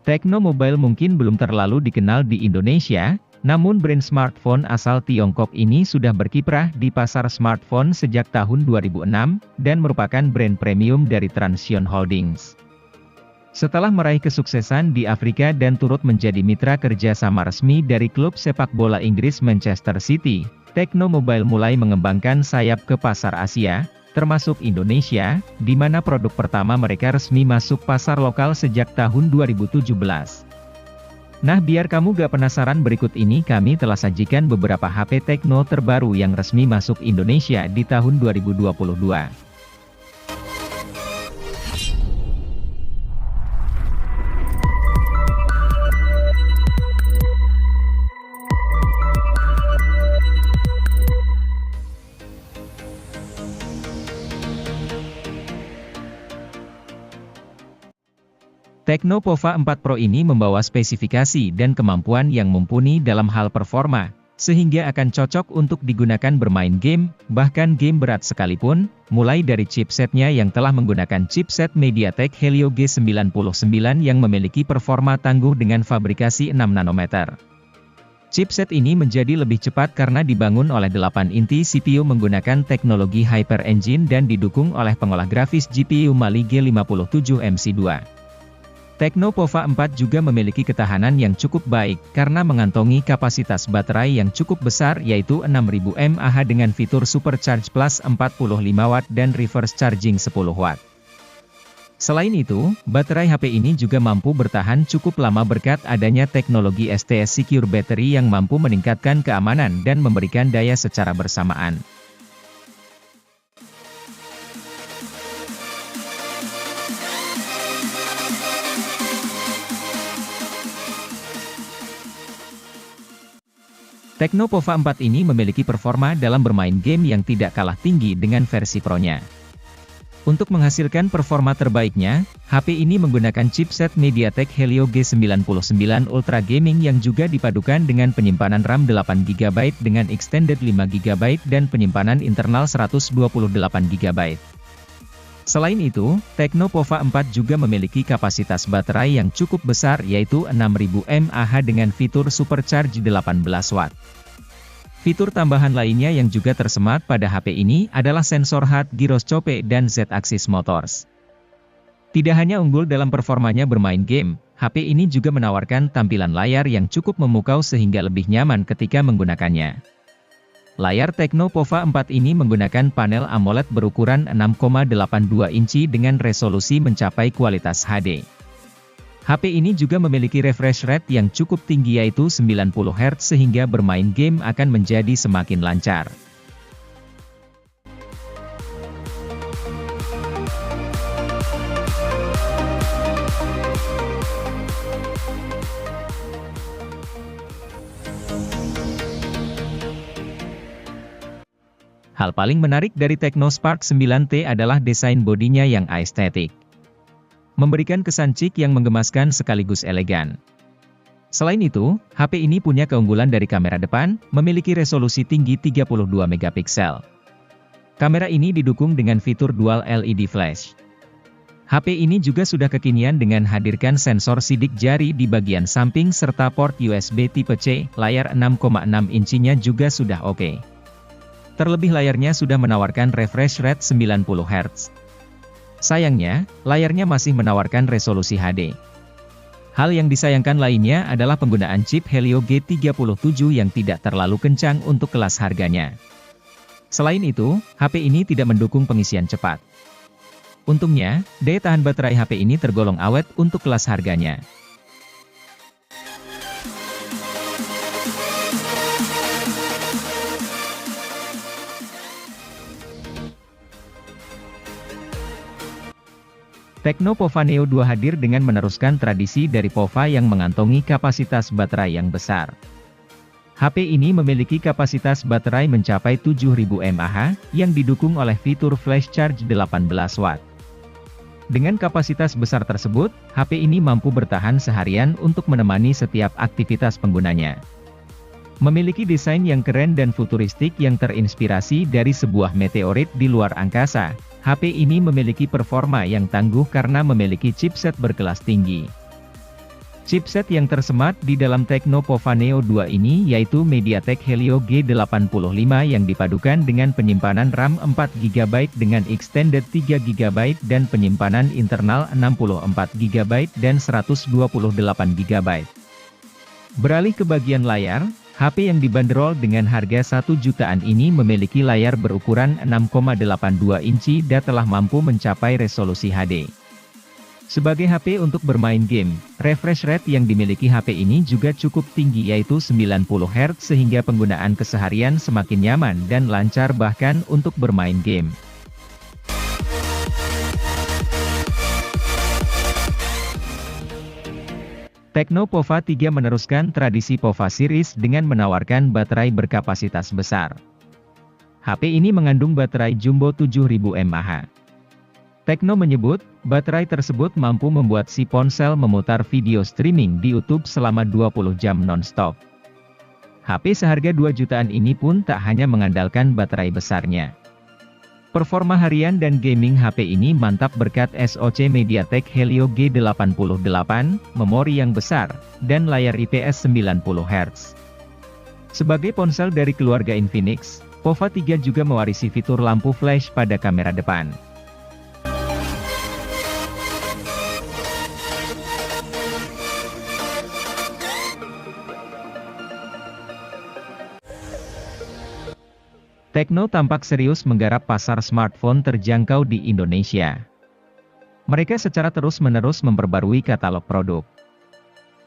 Tecno Mobile mungkin belum terlalu dikenal di Indonesia, namun brand smartphone asal Tiongkok ini sudah berkiprah di pasar smartphone sejak tahun 2006, dan merupakan brand premium dari Transsion Holdings. Setelah meraih kesuksesan di Afrika dan turut menjadi mitra kerja sama resmi dari klub sepak bola Inggris Manchester City, Tecno Mobile mulai mengembangkan sayap ke pasar Asia, termasuk Indonesia, di mana produk pertama mereka resmi masuk pasar lokal sejak tahun 2017. Nah, biar kamu gak penasaran, berikut ini kami telah sajikan beberapa HP Tecno terbaru yang resmi masuk Indonesia di tahun 2022. Tecno Pova 4 Pro ini membawa spesifikasi dan kemampuan yang mumpuni dalam hal performa, sehingga akan cocok untuk digunakan bermain game, bahkan game berat sekalipun, mulai dari chipsetnya yang telah menggunakan chipset MediaTek Helio G99 yang memiliki performa tangguh dengan fabrikasi 6 nanometer. Chipset ini menjadi lebih cepat karena dibangun oleh 8 inti CPU menggunakan teknologi Hyper Engine dan didukung oleh pengolah grafis GPU Mali G57 MC2. Tecno Pova 4 juga memiliki ketahanan yang cukup baik, karena mengantongi kapasitas baterai yang cukup besar yaitu 6000 mAh dengan fitur Supercharge Plus 45 Watt dan Reverse Charging 10 Watt. Selain itu, baterai HP ini juga mampu bertahan cukup lama berkat adanya teknologi STS Secure Battery yang mampu meningkatkan keamanan dan memberikan daya secara bersamaan. Tecno Pova 4 ini memiliki performa dalam bermain game yang tidak kalah tinggi dengan versi Pro-nya. Untuk menghasilkan performa terbaiknya, HP ini menggunakan chipset MediaTek Helio G99 Ultra Gaming yang juga dipadukan dengan penyimpanan RAM 8GB dengan extended 5GB dan penyimpanan internal 128GB. Selain itu, Tecno Pova 4 juga memiliki kapasitas baterai yang cukup besar yaitu 6000 mAh dengan fitur Supercharge 18 Watt. Fitur tambahan lainnya yang juga tersemat pada HP ini adalah sensor HUD gyroscope dan Z-axis motors. Tidak hanya unggul dalam performanya bermain game, HP ini juga menawarkan tampilan layar yang cukup memukau sehingga lebih nyaman ketika menggunakannya. Layar Tecno Pova 4 ini menggunakan panel AMOLED berukuran 6,82 inci dengan resolusi mencapai kualitas HD. HP ini juga memiliki refresh rate yang cukup tinggi yaitu 90 Hz sehingga bermain game akan menjadi semakin lancar. Hal paling menarik dari Tecno Spark 9T adalah desain bodinya yang estetik. Memberikan kesan chic yang menggemaskan sekaligus elegan. Selain itu, HP ini punya keunggulan dari kamera depan, memiliki resolusi tinggi 32 megapiksel. Kamera ini didukung dengan fitur dual LED flash. HP ini juga sudah kekinian dengan hadirkan sensor sidik jari di bagian samping serta port USB tipe C, layar 6,6 incinya juga sudah oke. Terlebih layarnya sudah menawarkan refresh rate 90 Hz. Sayangnya, layarnya masih menawarkan resolusi HD. Hal yang disayangkan lainnya adalah penggunaan chip Helio G37 yang tidak terlalu kencang untuk kelas harganya. Selain itu, HP ini tidak mendukung pengisian cepat. Untungnya, daya tahan baterai HP ini tergolong awet untuk kelas harganya. Tecno Pova Neo 2 hadir dengan meneruskan tradisi dari Pova yang mengantongi kapasitas baterai yang besar. HP ini memiliki kapasitas baterai mencapai 7000 mAh, yang didukung oleh fitur flash charge 18 Watt. Dengan kapasitas besar tersebut, HP ini mampu bertahan seharian untuk menemani setiap aktivitas penggunanya. Memiliki desain yang keren dan futuristik yang terinspirasi dari sebuah meteorit di luar angkasa, HP ini memiliki performa yang tangguh karena memiliki chipset berkelas tinggi. Chipset yang tersemat di dalam Tecno Pova Neo 2 ini yaitu MediaTek Helio G85 yang dipadukan dengan penyimpanan RAM 4GB dengan extended 3GB dan penyimpanan internal 64GB dan 128GB. Beralih ke bagian layar, HP yang dibanderol dengan harga 1 jutaan ini memiliki layar berukuran 6,82 inci dan telah mampu mencapai resolusi HD. Sebagai HP untuk bermain game, refresh rate yang dimiliki HP ini juga cukup tinggi yaitu 90 Hz sehingga penggunaan keseharian semakin nyaman dan lancar bahkan untuk bermain game. Tecno Pova 3 meneruskan tradisi Pova series dengan menawarkan baterai berkapasitas besar. HP ini mengandung baterai jumbo 7000 mAh. Tecno menyebut, baterai tersebut mampu membuat si ponsel memutar video streaming di YouTube selama 20 jam non-stop. HP seharga 2 jutaan ini pun tak hanya mengandalkan baterai besarnya. Performa harian dan gaming HP ini mantap berkat SoC MediaTek Helio G88, memori yang besar, dan layar IPS 90 Hz. Sebagai ponsel dari keluarga Infinix, Pova 3 juga mewarisi fitur lampu flash pada kamera depan. Tecno tampak serius menggarap pasar smartphone terjangkau di Indonesia. Mereka secara terus-menerus memperbarui katalog produk.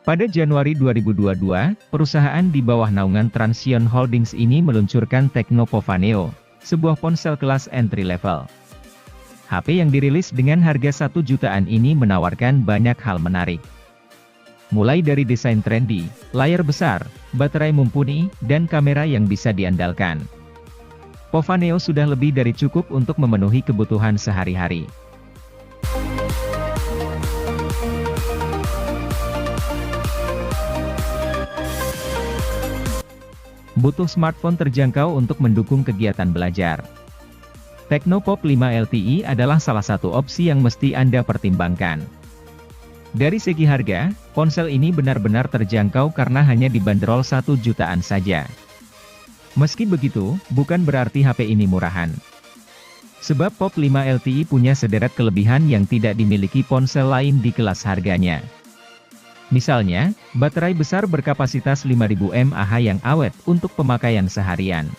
Pada Januari 2022, perusahaan di bawah naungan Transsion Holdings ini meluncurkan Tecno Pova Neo, sebuah ponsel kelas entry level. HP yang dirilis dengan harga 1 jutaan ini menawarkan banyak hal menarik. Mulai dari desain trendy, layar besar, baterai mumpuni, dan kamera yang bisa diandalkan. Pova Neo sudah lebih dari cukup untuk memenuhi kebutuhan sehari-hari. Butuh smartphone terjangkau untuk mendukung kegiatan belajar. Tecno Pop 5 LTE adalah salah satu opsi yang mesti Anda pertimbangkan. Dari segi harga, ponsel ini benar-benar terjangkau karena hanya dibanderol 1 jutaan saja. Meski begitu, bukan berarti HP ini murahan. Sebab Pop 5 LTE punya sederet kelebihan yang tidak dimiliki ponsel lain di kelas harganya. Misalnya, baterai besar berkapasitas 5000 mAh yang awet untuk pemakaian seharian.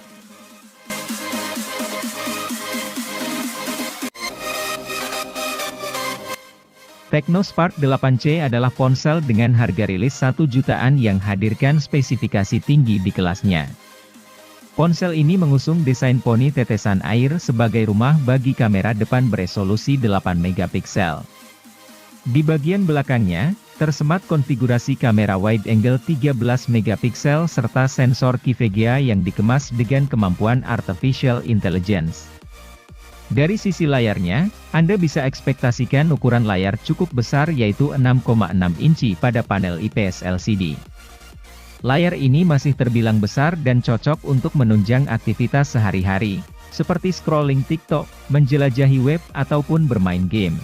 Tecno Spark 8C adalah ponsel dengan harga rilis 1 jutaan yang hadirkan spesifikasi tinggi di kelasnya. Ponsel ini mengusung desain poni tetesan air sebagai rumah bagi kamera depan beresolusi 8 megapiksel. Di bagian belakangnya, tersemat konfigurasi kamera wide angle 13 megapiksel serta sensor Kivegea yang dikemas dengan kemampuan artificial intelligence. Dari sisi layarnya, Anda bisa ekspektasikan ukuran layar cukup besar yaitu 6,6 inci pada panel IPS LCD. Layar ini masih terbilang besar dan cocok untuk menunjang aktivitas sehari-hari, seperti scrolling TikTok, menjelajahi web, ataupun bermain game.